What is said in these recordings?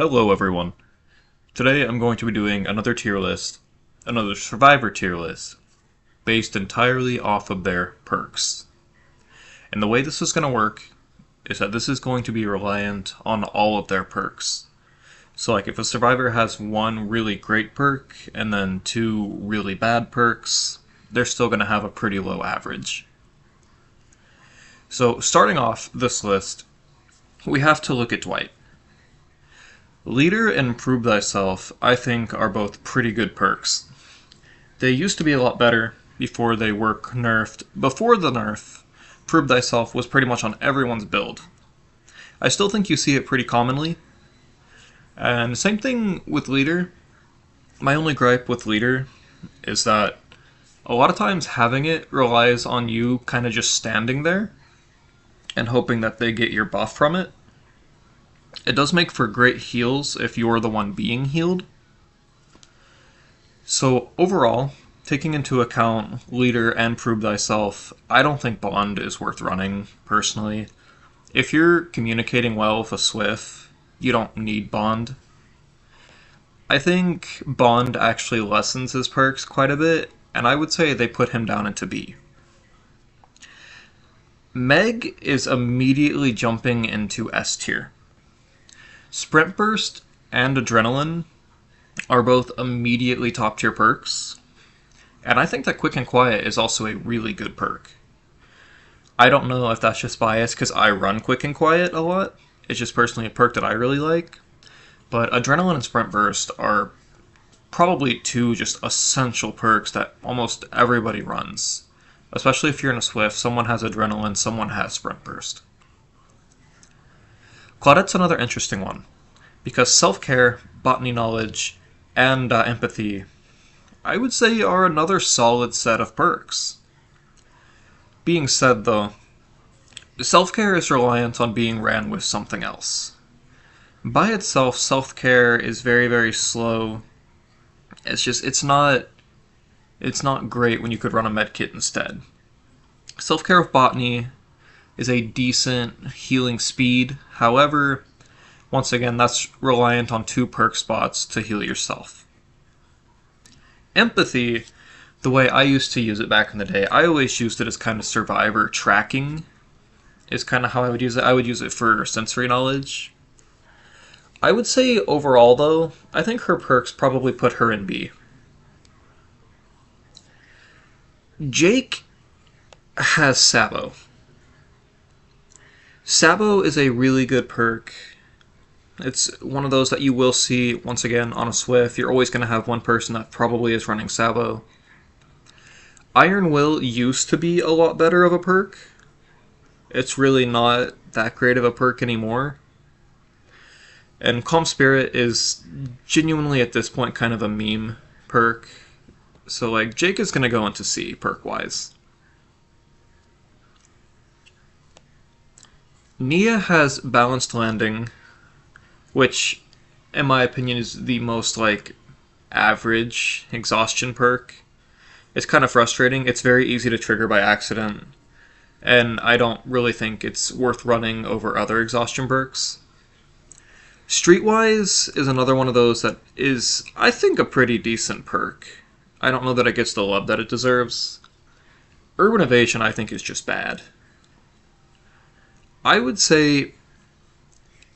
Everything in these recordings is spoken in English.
Hello everyone. Today I'm going to be doing another tier list, another survivor tier list, based entirely off of their perks. And the way this is going to work is that this is going to be reliant on all of their perks. So like if a survivor has one really great perk and then two really bad perks, they're still going to have a pretty low average. So starting off this list, we have to look at Dwight. Leader and Prove Thyself, I think, are both pretty good perks. They used to be a lot better before they were nerfed. Before the nerf, Prove Thyself was pretty much on everyone's build. I still think you see it pretty commonly. And same thing with Leader. My only gripe with Leader is that a lot of times having it relies on you kind of just standing there and hoping that they get your buff from it. It does make for great heals if you're the one being healed. So overall, taking into account Leader and Prove Thyself, I don't think Bond is worth running, personally. If you're communicating well with a Swift, you don't need Bond. I think Bond actually lessens his perks quite a bit, and I would say they put him down into B. Meg is immediately jumping into S tier. Sprint Burst and Adrenaline are both immediately top tier perks, and I think that Quick and Quiet is also a really good perk. I don't know if that's just bias because I run Quick and Quiet a lot. It's just personally a perk that I really like. But Adrenaline and Sprint Burst are probably two just essential perks that almost everybody runs. Especially if you're in a Swift, someone has Adrenaline, someone has Sprint Burst. Claudette's another interesting one, because self-care, botany knowledge, and empathy, I would say are another solid set of perks. Being said though, self-care is reliant on being ran with something else. By itself, self-care is very, very slow. It's not great when you could run a medkit instead. Self-care with botany is a decent healing speed. However, once again, that's reliant on two perk spots to heal yourself. Empathy, the way I used to use it back in the day, I always used it as kind of survivor tracking, is kind of how I would use it. I would use it for sensory knowledge. I would say overall, though, I think her perks probably put her in B. Jake has Sabo. Sabo is a really good perk. It's one of those that you will see, once again, on a Swift. You're always going to have one person that probably is running Sabo. Iron Will used to be a lot better of a perk. It's really not that great of a perk anymore. And Calm Spirit is genuinely, at this point, kind of a meme perk. So, like, Jake is going to go into C, perk-wise. Nia has Balanced Landing, which, in my opinion, is the most, like, average exhaustion perk. It's kind of frustrating. It's very easy to trigger by accident, and I don't really think it's worth running over other exhaustion perks. Streetwise is another one of those that is, I think, a pretty decent perk. I don't know that it gets the love that it deserves. Urban Evasion, I think, is just bad. I would say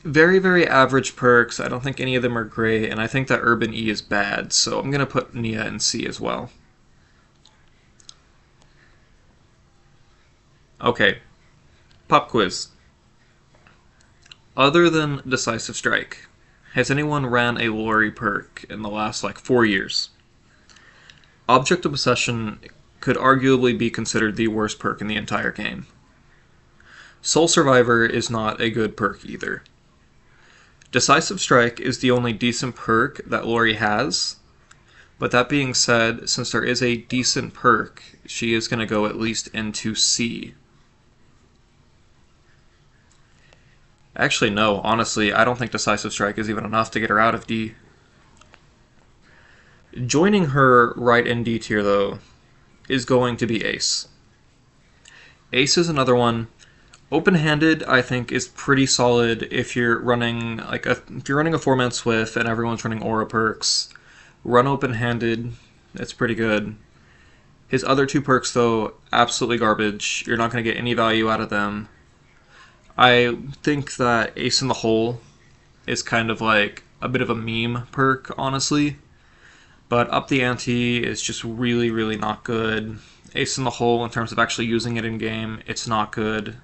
very, very average perks. I don't think any of them are great, and I think that Urban E is bad, so I'm going to put Nia in C as well. Okay, pop quiz. Other than Decisive Strike, has anyone ran a Lori perk in the last, 4 years? Object of Possession could arguably be considered the worst perk in the entire game. Soul Survivor is not a good perk either. Decisive Strike is the only decent perk that Lori has, but that being said, since there is a decent perk, she is going to go at least into C. Actually, no, honestly, I don't think Decisive Strike is even enough to get her out of D. Joining her right in D tier, though, is going to be Ace. Ace is another one. Open-handed, I think, is pretty solid if you're running if you're running a 4-man Swift and everyone's running aura perks. Run open-handed, it's pretty good. His other two perks, though, absolutely garbage. You're not going to get any value out of them. I think that Ace in the Hole is kind of like a bit of a meme perk, honestly. But Up the Ante is just really, really not good. Ace in the Hole, in terms of actually using it in game, it's not good.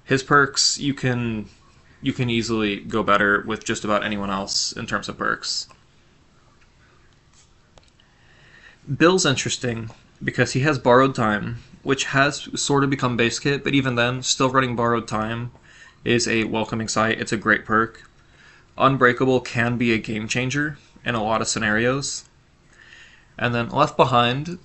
His perks, you can easily go better with just about anyone else in terms of perks. Bill's interesting because he has Borrowed Time, which has sort of become base kit, but even then, still running Borrowed Time is a welcoming sight. It's a great perk. Unbreakable can be a game changer in a lot of scenarios. And then Left Behind,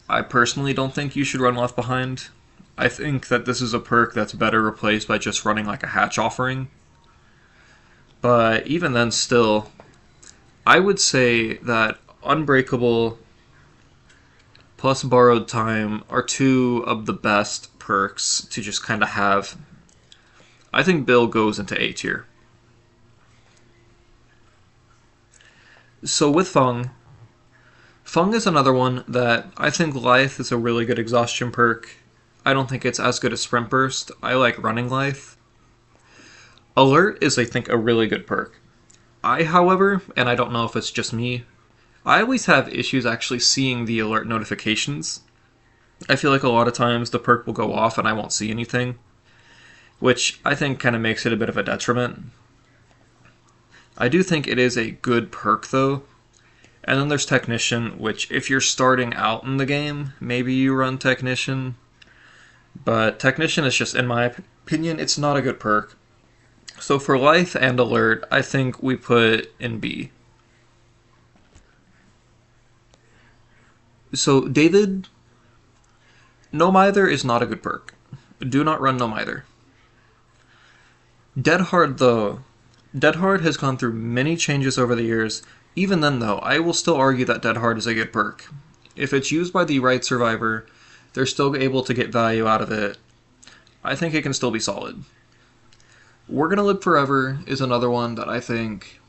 I personally don't think you should run Left Behind. I think that this is a perk that's better replaced by just running like a hatch offering. But even then still, I would say that Unbreakable plus Borrowed Time are two of the best perks to just kind of have. I think Bill goes into A tier. So with Feng is another one that I think Lithe is a really good exhaustion perk. I don't think it's as good as Sprint Burst. I like running Lithe. Alert is, I think, a really good perk. However, and I don't know if it's just me, I always have issues actually seeing the alert notifications. I feel like a lot of times the perk will go off and I won't see anything, which I think kind of makes it a bit of a detriment. I do think it is a good perk, though. And then there's Technician, which if you're starting out in the game, maybe you run Technician. But Technician is just, in my opinion, it's not a good perk. So for Lithe and Alert, I think we put in B. So David, No Mither is not a good perk. Do not run No Mither. Dead Hard, though. Dead Hard has gone through many changes over the years. Even then, though, I will still argue that Dead Hard is a good perk. If it's used by the right survivor, they're still able to get value out of it. I think it can still be solid. We're Gonna Live Forever is another one that I think,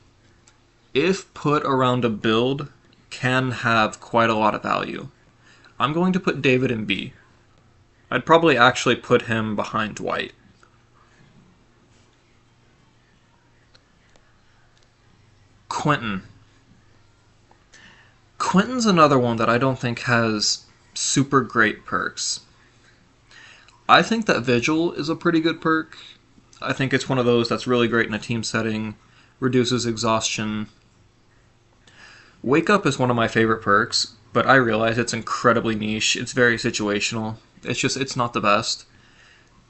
if put around a build, can have quite a lot of value. I'm going to put David in B. I'd probably actually put him behind Dwight. Quentin. Quentin's another one that I don't think has super great perks. I think that Vigil is a pretty good perk. I think it's one of those that's really great in a team setting, reduces exhaustion. Wake Up is one of my favorite perks, but I realize it's incredibly niche. It's very situational. It's not the best.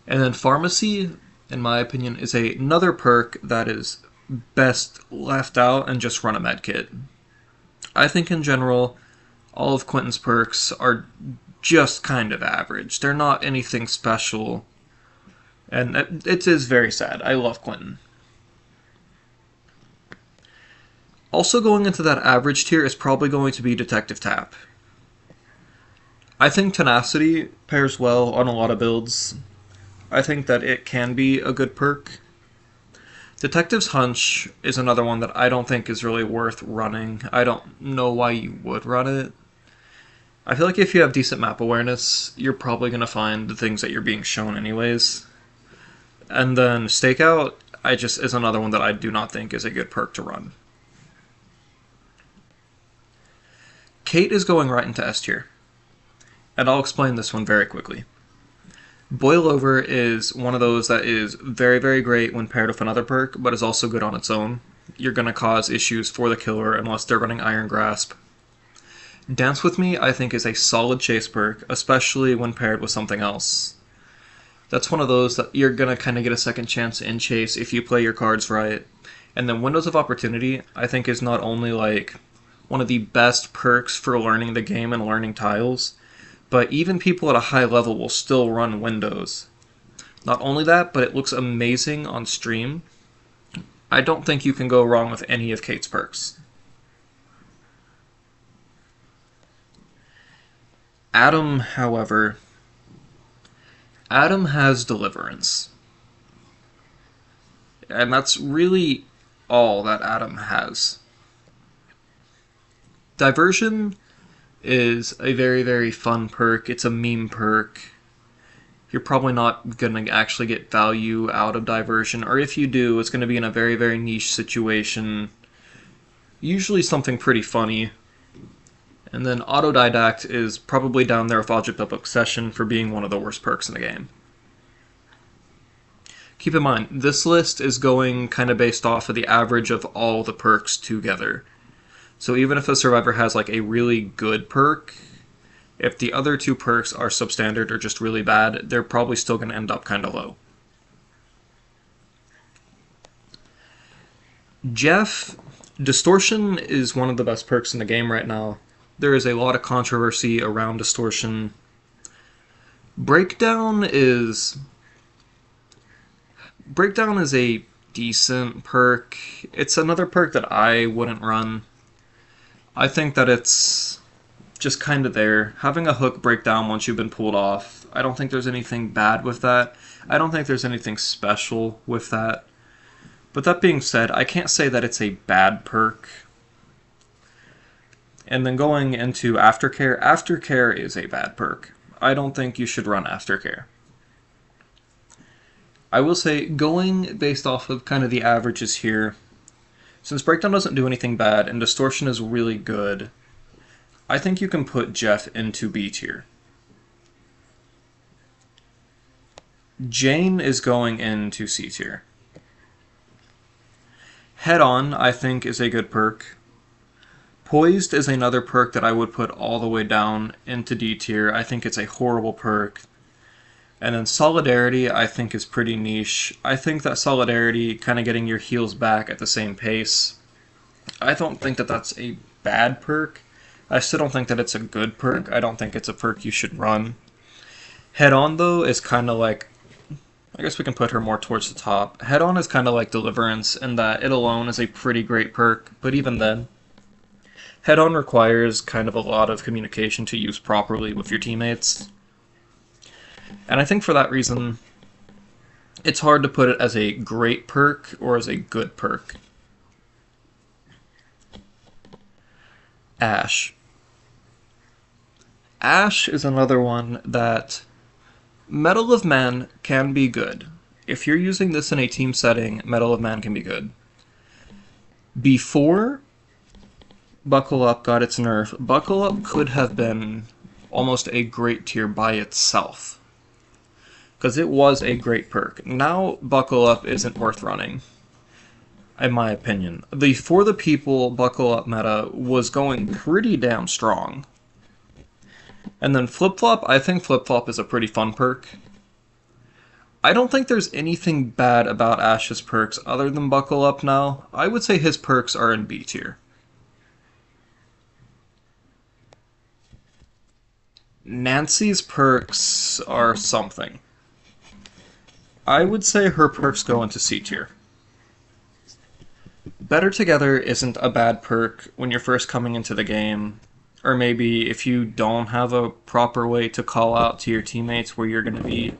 And then Pharmacy, in my opinion, is another perk that is best left out and just run a medkit. I think in general, all of Quentin's perks are just kind of average. They're not anything special. And it is very sad. I love Quentin. Also going into that average tier is probably going to be Detective Tap. I think Tenacity pairs well on a lot of builds. I think that it can be a good perk. Detective's Hunch is another one that I don't think is really worth running. I don't know why you would run it. I feel like if you have decent map awareness, you're probably going to find the things that you're being shown anyways. And then Stakeout is another one that I do not think is a good perk to run. Kate is going right into S tier. And I'll explain this one very quickly. Boil Over is one of those that is very, very great when paired with another perk, but is also good on its own. You're going to cause issues for the killer unless they're running Iron Grasp. Dance With Me, I think, is a solid chase perk, especially when paired with something else. That's one of those that you're going to kind of get a second chance in chase if you play your cards right. And then Windows of Opportunity, I think, is not only like one of the best perks for learning the game and learning tiles, but even people at a high level will still run Windows. Not only that, but it looks amazing on stream. I don't think you can go wrong with any of Kate's perks. Adam, however, Adam has Deliverance. And that's really all that Adam has. Diversion is a very, very fun perk. It's a meme perk. You're probably not going to actually get value out of Diversion, or if you do, it's going to be in a very, very niche situation. Usually something pretty funny. And then Autodidact is probably down there with Object of Obsession for being one of the worst perks in the game. Keep in mind, this list is going kind of based off of the average of all the perks together. So even if a survivor has like a really good perk, if the other two perks are substandard or just really bad, they're probably still going to end up kind of low. Jeff, Distortion is one of the best perks in the game right now. There is a lot of controversy around Distortion. Breakdown is a decent perk. It's another perk that I wouldn't run. I think that it's just kind of there. Having a hook break down once you've been pulled off, I don't think there's anything bad with that. I don't think there's anything special with that. But that being said, I can't say that it's a bad perk. And then going into Aftercare, Aftercare is a bad perk. I don't think you should run Aftercare. I will say, going based off of kind of the averages here, since Breakdown doesn't do anything bad and Distortion is really good, I think you can put Jeff into B tier. Jane is going into C tier. Head On, I think, is a good perk. Poised is another perk that I would put all the way down into D tier. I think it's a horrible perk. And then Solidarity, I think, is pretty niche. I think that Solidarity, kind of getting your heals back at the same pace, I don't think that that's a bad perk. I still don't think that it's a good perk. I don't think it's a perk you should run. Head On, though, is kind of like, I guess we can put her more towards the top. Head On is kind of like Deliverance in that it alone is a pretty great perk, but even then, Head On requires kind of a lot of communication to use properly with your teammates. And I think for that reason, it's hard to put it as a great perk or as a good perk. Ash. Ash is another one that Medal of Man can be good. If you're using this in a team setting, Medal of Man can be good. Before Buckle Up got its nerf, Buckle Up could have been almost a great tier by itself, because it was a great perk. Now Buckle Up isn't worth running, in my opinion. The For the People Buckle Up meta was going pretty damn strong. And then Flip Flop, I think Flip Flop is a pretty fun perk. I don't think there's anything bad about Ash's perks other than Buckle Up now. I would say his perks are in B tier. Nancy's perks are something. I would say her perks go into C tier. Better Together isn't a bad perk when you're first coming into the game, or maybe if you don't have a proper way to call out to your teammates where you're going to be,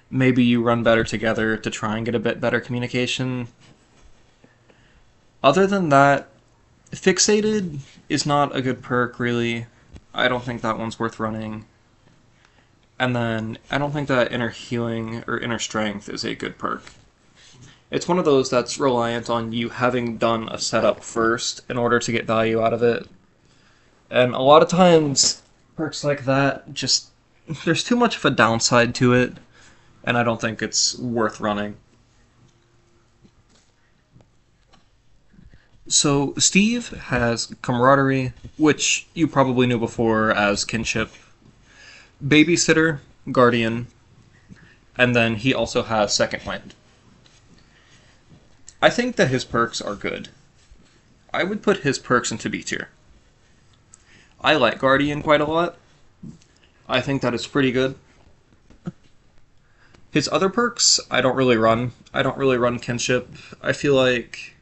maybe you run Better Together to try and get a bit better communication. Other than that, Fixated is not a good perk, really. I don't think that one's worth running. And then, I don't think that Inner Healing or Inner Strength is a good perk. It's one of those that's reliant on you having done a setup first in order to get value out of it. And a lot of times, perks like that, just, there's too much of a downside to it, and I don't think it's worth running. So, Steve has Camaraderie, which you probably knew before as Kinship, Babysitter, Guardian, and then he also has Second Wind. I think that his perks are good. I would put his perks into B tier. I like Guardian quite a lot. I think that it's pretty good. His other perks, I don't really run. I don't really run Kinship. I feel like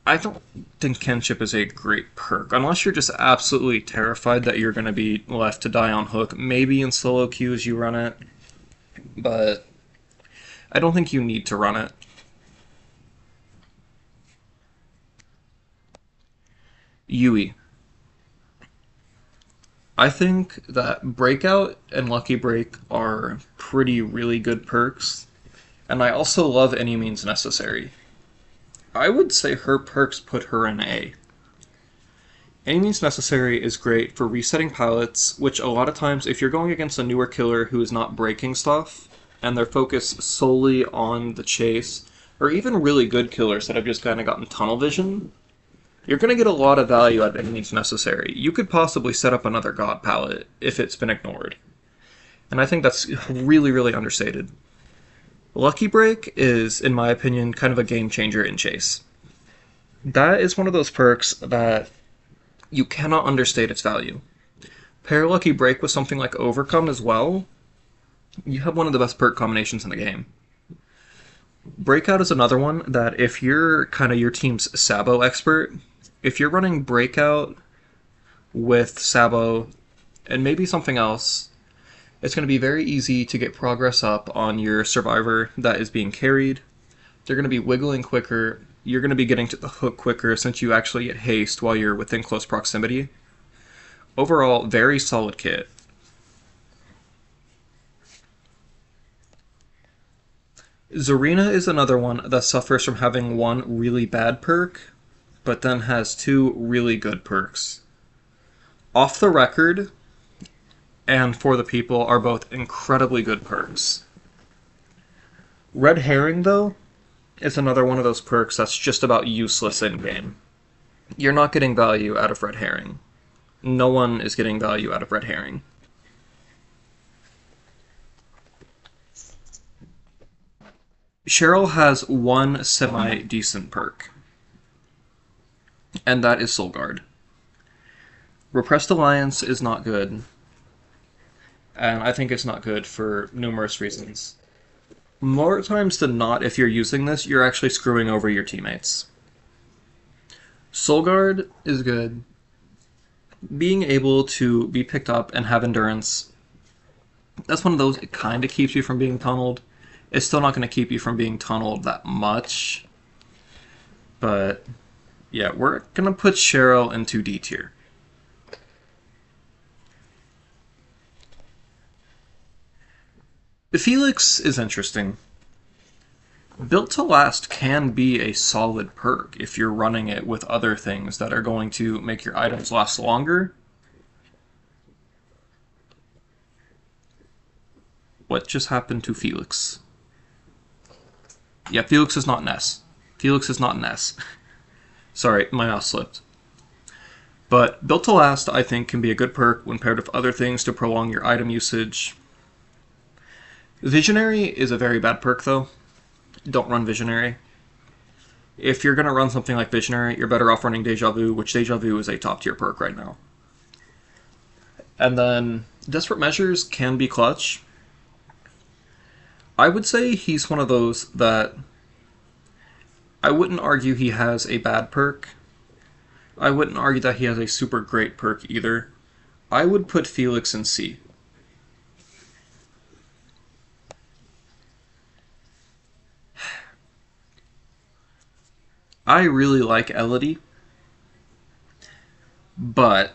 I don't think kinship is a great perk, unless you're just absolutely terrified that you're going to be left to die on hook. Maybe in solo queues you run it, but I don't think you need to run it. Yui. I think that Breakout and Lucky Break are pretty really good perks, and I also love Any Means Necessary. I would say her perks put her in A. Any Means Necessary is great for resetting pilots, which a lot of times, if you're going against a newer killer who is not breaking stuff, and they're focused solely on the chase, or even really good killers that have just kind of gotten tunnel vision, you're going to get a lot of value out of Any Means Necessary. You could possibly set up another God palette if it's been ignored. And I think that's really, really understated. Lucky Break is, in my opinion, kind of a game changer in chase. That is one of those perks that you cannot understate its value. Pair Lucky Break with something like Overcome as well, you have one of the best perk combinations in the game. Breakout is another one that if you're kind of your team's Sabo expert, if you're running Breakout with Sabo and maybe something else, it's going to be very easy to get progress up on your survivor that is being carried. They're going to be wiggling quicker. You're going to be getting to the hook quicker since you actually get haste while you're within close proximity. Overall, very solid kit. Zarina is another one that suffers from having one really bad perk, but then has two really good perks. Off the Record and For the People are both incredibly good perks. Red Herring, though, is another one of those perks that's just about useless in-game. You're not getting value out of Red Herring. No one is getting value out of Red Herring. Cheryl has one semi-decent perk, and that is Soul Guard. Repressed Alliance is not good, and I think it's not good for numerous reasons. More times than not, if you're using this, you're actually screwing over your teammates. Soul Guard is good. Being able to be picked up and have endurance, that's one of those, it kind of keeps you from being tunneled. It's still not going to keep you from being tunneled that much. But, yeah, we're going to put Cheryl into D tier. The Felix is interesting. Built to Last can be a solid perk if you're running it with other things that are going to make your items last longer. What just happened to Felix? Yeah, Felix is not an S. Felix is not an S. Sorry, my mouse slipped. But Built to Last, I think, can be a good perk when paired with other things to prolong your item usage. Visionary is a very bad perk, though. Don't run Visionary. If you're going to run something like Visionary, you're better off running Deja Vu, which Deja Vu is a top-tier perk right now. And then Desperate Measures can be clutch. I would say he's one of those that I wouldn't argue he has a bad perk. I wouldn't argue that he has a super great perk either. I would put Felix in C. I really like Elodie, but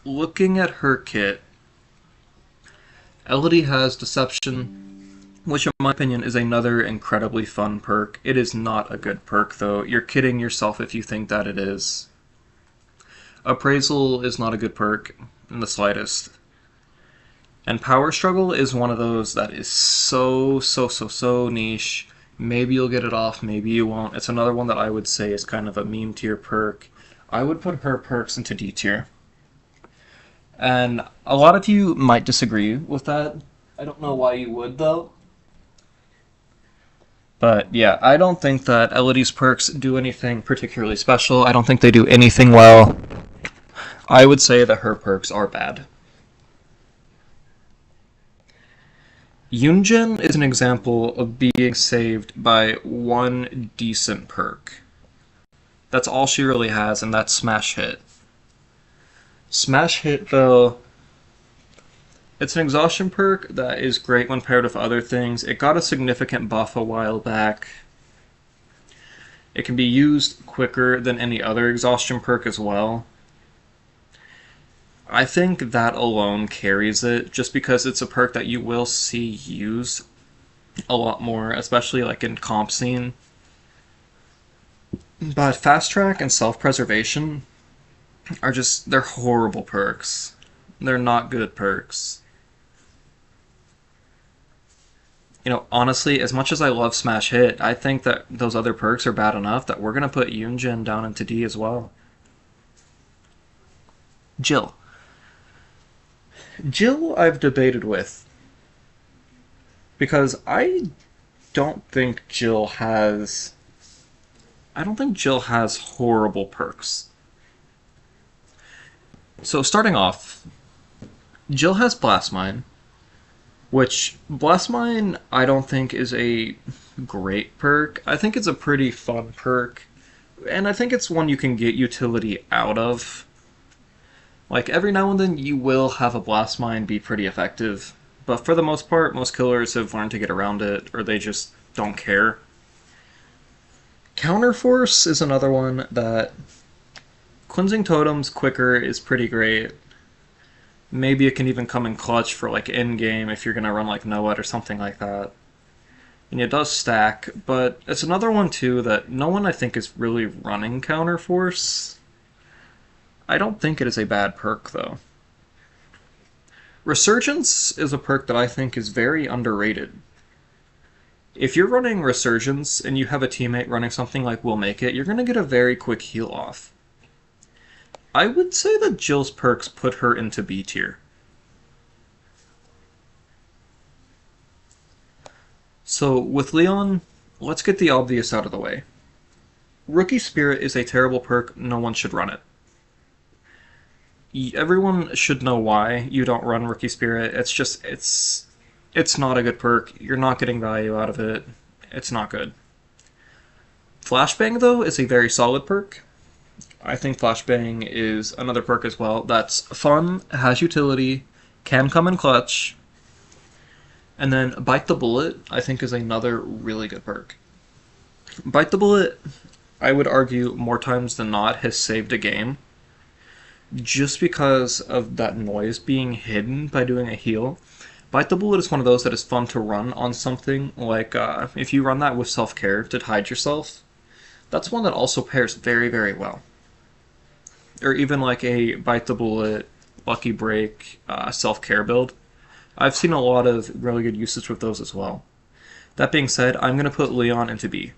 looking at her kit, Elodie has Deception, which in my opinion is another incredibly fun perk. It is not a good perk, though. You're kidding yourself if you think that it is. Appraisal is not a good perk in the slightest. And Power Struggle is one of those that is so niche. Maybe you'll get it off, maybe you won't. It's another one that I would say is kind of a meme tier perk. I would put her perks into D tier. And a lot of you might disagree with that. I don't know why you would, though. But yeah, I don't think that Elodie's perks do anything particularly special. I don't think they do anything well. I would say that her perks are bad. Yunjin is an example of being saved by one decent perk. That's all she really has, and that's Smash Hit. Smash Hit, though, it's an exhaustion perk that is great when paired with other things. It got a significant buff a while back. It can be used quicker than any other exhaustion perk as well. I think that alone carries it, just because it's a perk that you will see used a lot more, especially like in comp scene. But Fast Track and Self-Preservation are just, they're horrible perks. They're not good perks. You know, honestly, as much as I love Smash Hit, I think that those other perks are bad enough that we're going to put Yunjin down into D as well. Jill. Jill I've debated with. Because I don't think Jill has horrible perks. So starting off, Jill has Blast Mine, which Blast Mine I don't think is a great perk. I think it's a pretty fun perk, and I think it's one you can get utility out of. Like, every now and then you will have a Blast Mine be pretty effective, but for the most part, most killers have learned to get around it, or they just don't care. Counterforce is another one that Cleansing Totems quicker is pretty great. Maybe it can even come in clutch for like in-game if you're going to run like Noet or something like that. And it does stack, but it's another one too that no one I think is really running Counterforce. I don't think it is a bad perk though. Resurgence is a perk that I think is very underrated. If you're running Resurgence and you have a teammate running something like Will Make It, you're going to get a very quick heal off. I would say that Jill's perks put her into B tier. So with Leon, let's get the obvious out of the way. Rookie Spirit is a terrible perk, no one should run it. Everyone should know why you don't run Rookie Spirit. It's just, it's not a good perk. You're not getting value out of it. It's not good. Flashbang, though, is a very solid perk. I think Flashbang is another perk as well that's fun, has utility, can come in clutch. And then Bite the Bullet, I think, is another really good perk. Bite the Bullet, I would argue, more times than not, has saved a game. Just because of that noise being hidden by doing a heal. Bite the Bullet is one of those that is fun to run on something, like if you run that with Self-Care to hide yourself. That's one that also pairs very, very well. Or even like a Bite the Bullet, Lucky Break, Self-Care build. I've seen a lot of really good usage with those as well. That being said, I'm going to put Leon into B.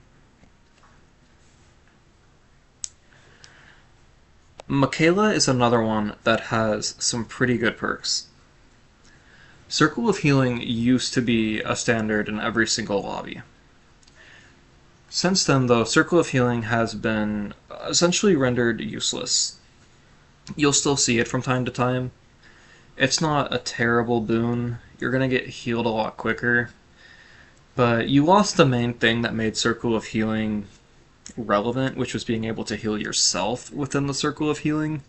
Michaela is another one that has some pretty good perks. Circle of Healing used to be a standard in every single lobby. Since then, though, Circle of Healing has been essentially rendered useless. You'll still see it from time to time. It's not a terrible boon. You're going to get healed a lot quicker. But you lost the main thing that made Circle of Healing relevant, which was being able to heal yourself within the Circle of Healing.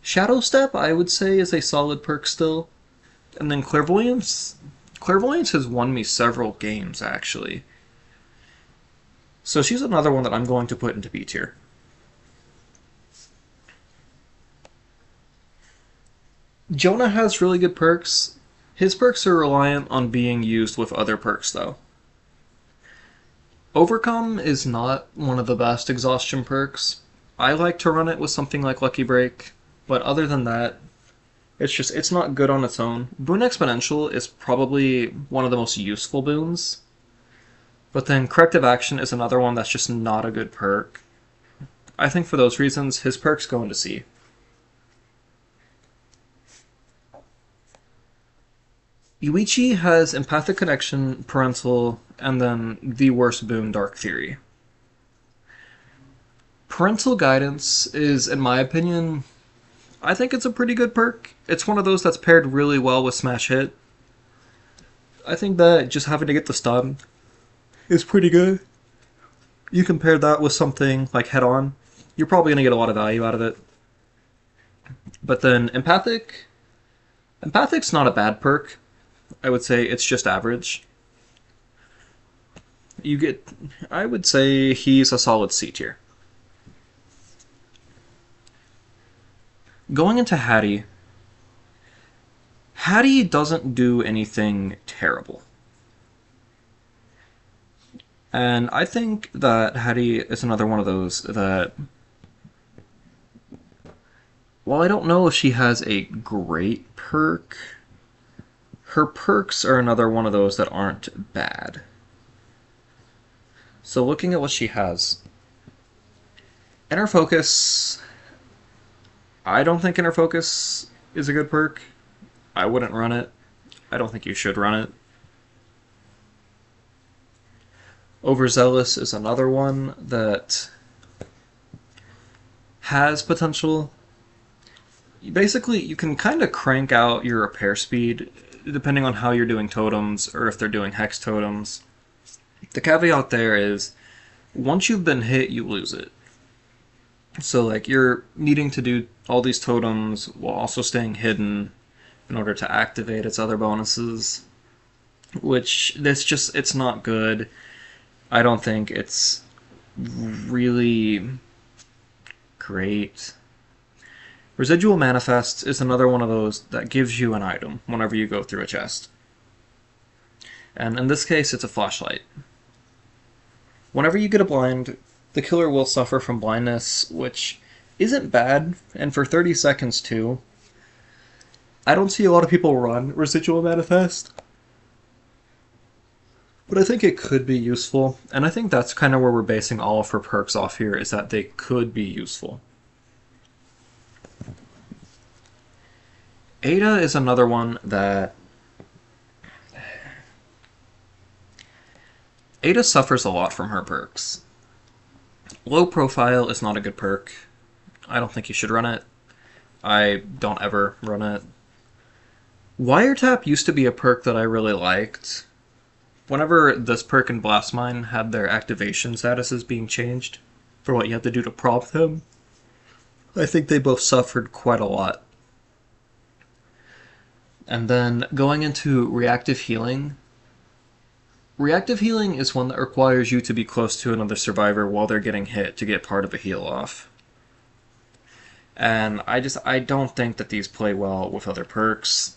Shadow Step, I would say, is a solid perk still. And then Clairvoyance. Clairvoyance has won me several games, actually. So she's another one that I'm going to put into B tier. Jonah has really good perks. His perks are reliant on being used with other perks, though. Overcome is not one of the best exhaustion perks. I like to run it with something like Lucky Break, but other than that, it's not good on its own. Boon Exponential is probably one of the most useful boons, but then Corrective Action is another one that's just not a good perk. I think for those reasons, his perks go into C. Yuichi has Empathic Connection, Parental, and then the worst boon, Dark Theory. Parental Guidance is, in my opinion, I think it's a pretty good perk. It's one of those that's paired really well with Smash Hit. I think that just having to get the stun is pretty good. You compare that with something like head on, you're probably going to get a lot of value out of it. But then empathic's not a bad perk. I would say it's just average. I would say he's a solid C tier. Going into Hattie doesn't do anything terrible. And I think that Hattie is another one of those that, while I don't know if she has a great perk, her perks are another one of those that aren't bad. So looking at what she has, Inner Focus, I don't think Inner Focus is a good perk. I wouldn't run it. I don't think you should run it. Overzealous is another one that has potential. Basically, you can kind of crank out your repair speed depending on how you're doing totems or if they're doing hex totems. The caveat there is, once you've been hit, you lose it. So like you're needing to do all these totems while also staying hidden in order to activate its other bonuses, which it's not good. I don't think it's really great. Residual Manifest is another one of those that gives you an item whenever you go through a chest. And in this case, it's a flashlight. Whenever you get a blind, the killer will suffer from blindness, which isn't bad, and for 30 seconds too. I don't see a lot of people run Residual Manifest, but I think it could be useful, and I think that's kind of where we're basing all of her perks off here, is that they could be useful. Ada is another one that... Ada suffers a lot from her perks. Low Profile is not a good perk. I don't think you should run it. I don't ever run it. Wiretap used to be a perk that I really liked. Whenever this perk and Blastmine had their activation statuses being changed for what you have to do to prompt them, I think they both suffered quite a lot. And then going into Reactive Healing. Reactive Healing is one that requires you to be close to another survivor while they're getting hit to get part of a heal off. And I don't think that these play well with other perks.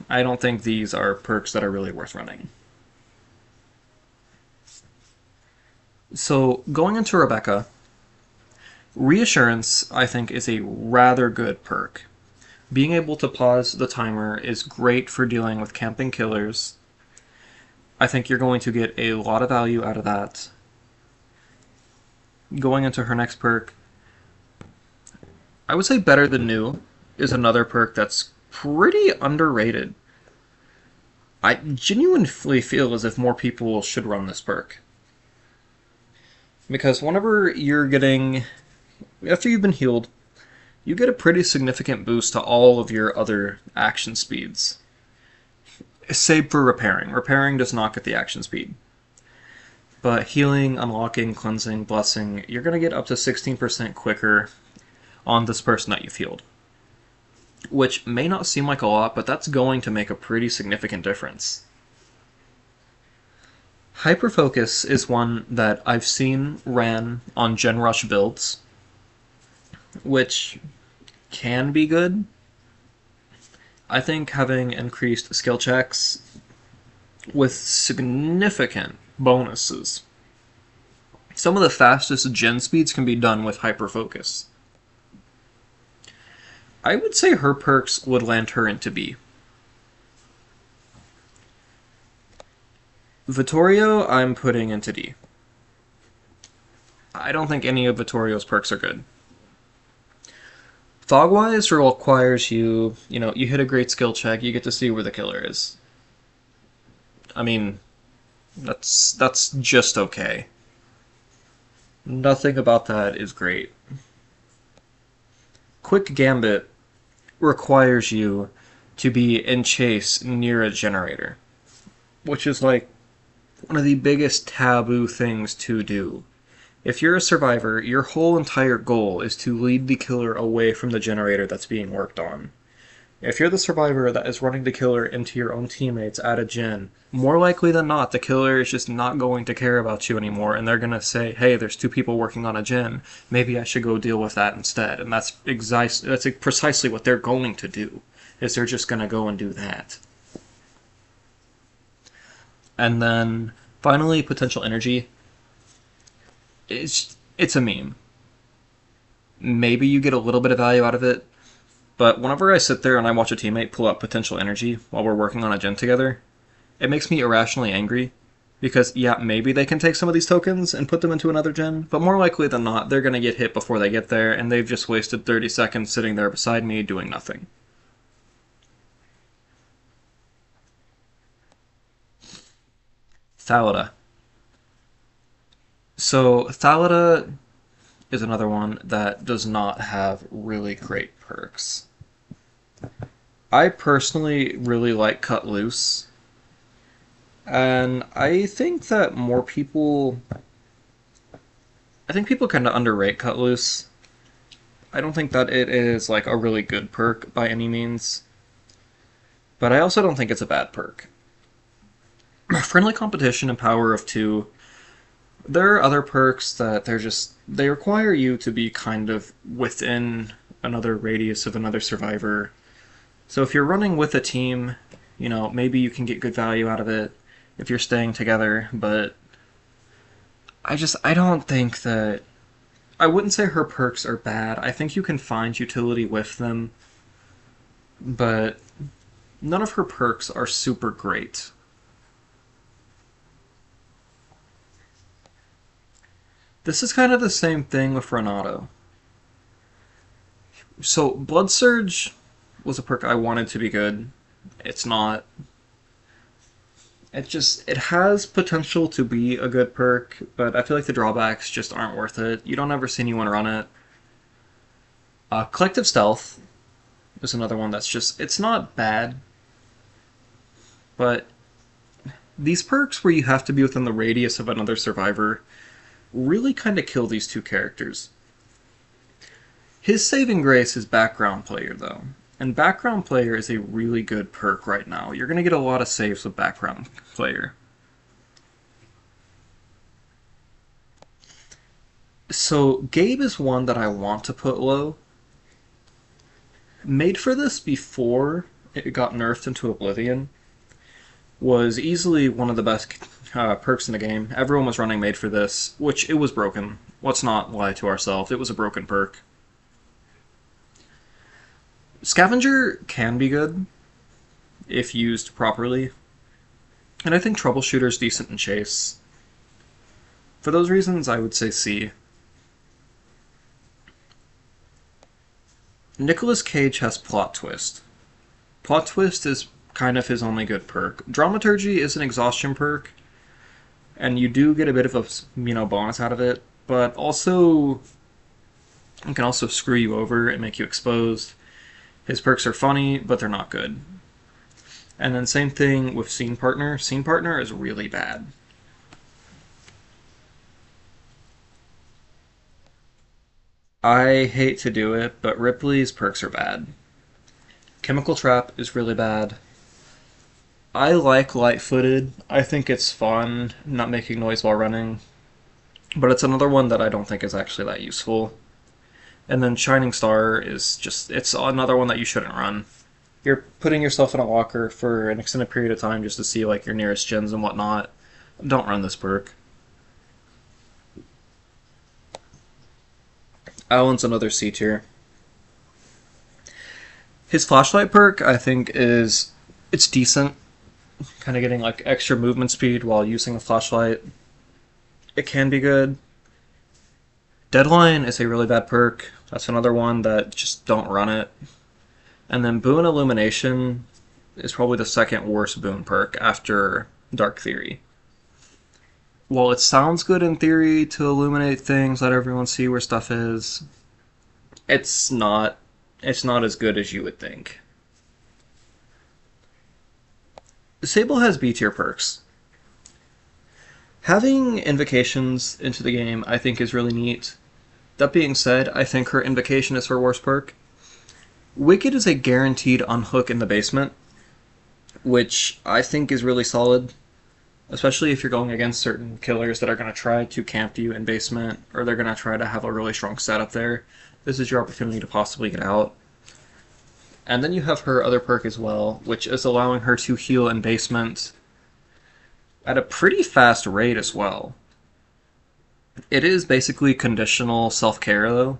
I don't think these are perks that are really worth running. So going into Rebecca, Reassurance, I think, is a rather good perk. Being able to pause the timer is great for dealing with camping killers. I think you're going to get a lot of value out of that. Going into her next perk, I would say Better Than New is another perk that's pretty underrated. I genuinely feel as if more people should run this perk. Because whenever you're getting... After you've been healed, you get a pretty significant boost to all of your other action speeds. Save for repairing. Repairing does not get the action speed. But healing, unlocking, cleansing, blessing, you're going to get up to 16% quicker on this person that you've healed. Which may not seem like a lot, but that's going to make a pretty significant difference. Hyperfocus is one that I've seen ran on Gen Rush builds, which can be good. I think having increased skill checks with significant bonuses. Some of the fastest gen speeds can be done with Hyperfocus. I would say her perks would land her into B. Vittorio, I'm putting into D. I don't think any of Vittorio's perks are good. Fogwise requires you hit a great skill check, you get to see where the killer is. I mean, that's just okay. Nothing about that is great. Quick Gambit requires you to be in chase near a generator, which is like one of the biggest taboo things to do. If you're a survivor, your whole entire goal is to lead the killer away from the generator that's being worked on. If you're the survivor that is running the killer into your own teammates at a gen, more likely than not, the killer is just not going to care about you anymore, and they're going to say, hey, there's two people working on a gen, maybe I should go deal with that instead. And that's precisely what they're going to do, is they're just going to go and do that. And then, finally, potential energy. It's a meme. Maybe you get a little bit of value out of it, but whenever I sit there and I watch a teammate pull up potential energy while we're working on a gen together, it makes me irrationally angry. Because, yeah, maybe they can take some of these tokens and put them into another gen, but more likely than not, they're going to get hit before they get there, and they've just wasted 30 seconds sitting there beside me doing nothing. Thalida. So, Thalida is another one that does not have really great perks. I personally really like Cut Loose, and I think that more people... I think people kind of underrate Cut Loose. I don't think that it is like a really good perk by any means, but I also don't think it's a bad perk. Friendly competition and power of 2. There are other perks that they require you to be kind of within another radius of another survivor. So if you're running with a team, maybe you can get good value out of it if you're staying together, but I don't think that... I wouldn't say her perks are bad. I think you can find utility with them, but none of her perks are super great. This is kind of the same thing with Renato. So, Blood Surge was a perk I wanted to be good. It's not. It has potential to be a good perk, but I feel like the drawbacks just aren't worth it. You don't ever see anyone run it. Collective Stealth is another one that's it's not bad, but these perks where you have to be within the radius of another survivor really kind of kill these two characters. His saving grace is Background Player, though. And Background Player is a really good perk right now. You're going to get a lot of saves with Background Player. So, Gabe is one that I want to put low. Made for this before it got nerfed into Oblivion. Was easily one of the best perks in the game. Everyone was running Made for this, which it was broken. Let's not lie to ourselves. It was a broken perk. Scavenger can be good if used properly, and I think Troubleshooter's decent in Chase. For those reasons, I would say C. Nicolas Cage has Plot Twist. Plot Twist is kind of his only good perk. Dramaturgy is an exhaustion perk, and you do get a bit of a bonus out of it, but also it can also screw you over and make you exposed. His perks are funny, but they're not good. And then same thing with Scene Partner. Scene Partner is really bad. I hate to do it, but Ripley's perks are bad. Chemical Trap is really bad. I like Light-Footed. I think it's fun, not making noise while running. But it's another one that I don't think is actually that useful. And then Shining Star is it's another one that you shouldn't run. You're putting yourself in a locker for an extended period of time just to see like your nearest gens and whatnot. Don't run this perk. Alan's another C tier. His Flashlight perk, I think, it's decent. Kind of getting like extra movement speed while using a flashlight. It can be good. Deadline is a really bad perk. That's another one that just don't run it. And then Boon Illumination is probably the second worst boon perk after Dark Theory. While it sounds good in theory to illuminate things, let everyone see where stuff is, it's not as good as you would think. Sable has B tier perks. Having invocations into the game, I think, is really neat. That being said, I think her invocation is her worst perk. Wicked is a guaranteed unhook in the basement, which I think is really solid, especially if you're going against certain killers that are going to try to camp you in basement, or they're going to try to have a really strong setup there. This is your opportunity to possibly get out. And then you have her other perk as well, which is allowing her to heal in basement at a pretty fast rate as well. It is basically conditional self-care though,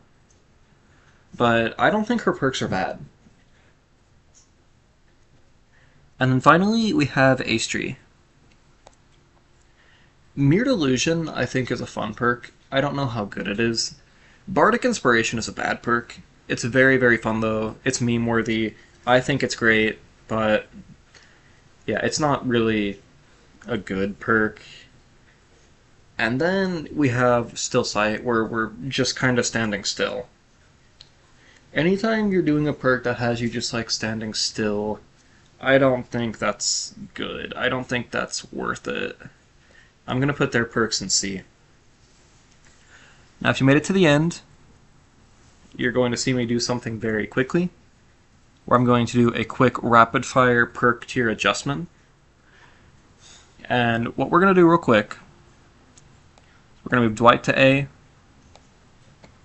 but I don't think her perks are bad. And then finally we have Ace Tree. Mere Delusion, I think, is a fun perk. I don't know how good it is. Bardic Inspiration is a bad perk. It's very, very fun, though. It's meme-worthy. I think it's great, but yeah, it's not really a good perk. And then we have Still Sight, where we're just kind of standing still. Anytime you're doing a perk that has you just like standing still, I don't think that's good. I don't think that's worth it. I'm going to put their perks in C. Now, if you made it to the end, you're going to see me do something very quickly, where I'm going to do a quick rapid-fire perk tier adjustment. And what we're going to do real quick, we're going to move Dwight to A,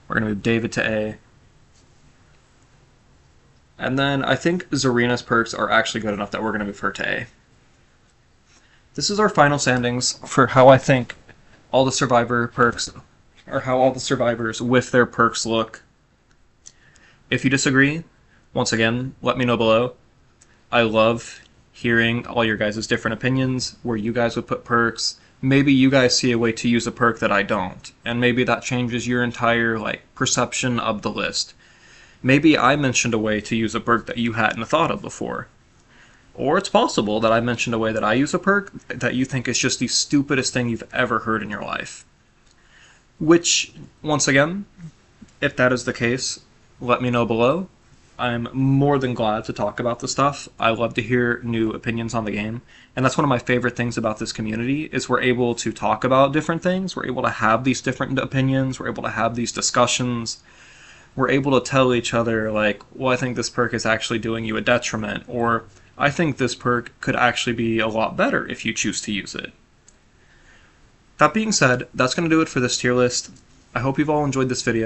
we're going to move David to A, and then I think Zarina's perks are actually good enough that we're going to move her to A. This is our final standings for how I think all the survivor perks, or how all the survivors with their perks look. If you disagree, once again, let me know below. I love hearing all your guys' different opinions, where you guys would put perks. Maybe you guys see a way to use a perk that I don't, and maybe that changes your entire perception of the list. Maybe I mentioned a way to use a perk that you hadn't thought of before. Or it's possible that I mentioned a way that I use a perk that you think is just the stupidest thing you've ever heard in your life. Which, once again, if that is the case, let me know below. I'm more than glad to talk about the stuff. I love to hear new opinions on the game. And that's one of my favorite things about this community, is we're able to talk about different things. We're able to have these different opinions. We're able to have these discussions. We're able to tell each other, well, I think this perk is actually doing you a detriment, or I think this perk could actually be a lot better if you choose to use it. That being said, that's going to do it for this tier list. I hope you've all enjoyed this video.